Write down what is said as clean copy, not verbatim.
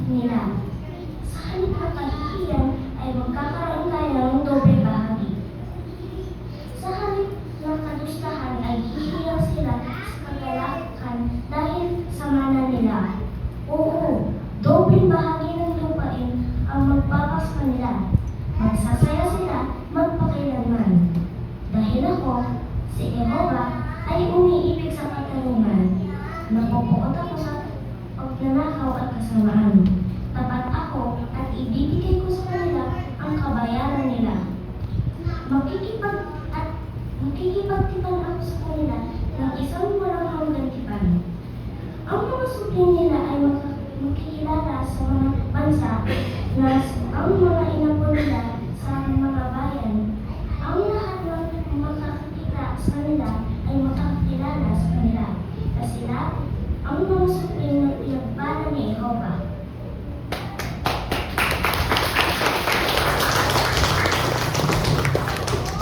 nila. Sa halip na kahihiyan ay magkakaroon tayo ng doble bahagi. Sa halip ng kadustahan ay hihiyaw sila sa kagalakan dahil sa mana nila. Oo, dobleng bahagi ng lupain ang magpapas kanila. Magsasaya sila magpakailanman. Dahil ako, si Jehovah, ay umiibig sa katarungan. Napupuot ako sa pagnanakaw at kasamaan. Tapat ako at ibibigay ko sa kanila ang kabayaran nila. Makikipagtipan ako sa kanila ng isang walang hanggang tipan. Ang mga supling nila ay makikilala sa mga bansa na ang mga inapo nila sa mga bayan. Ang lahat ng makakakita sa kanila ay makakilala sa kanila. Kasi ang mga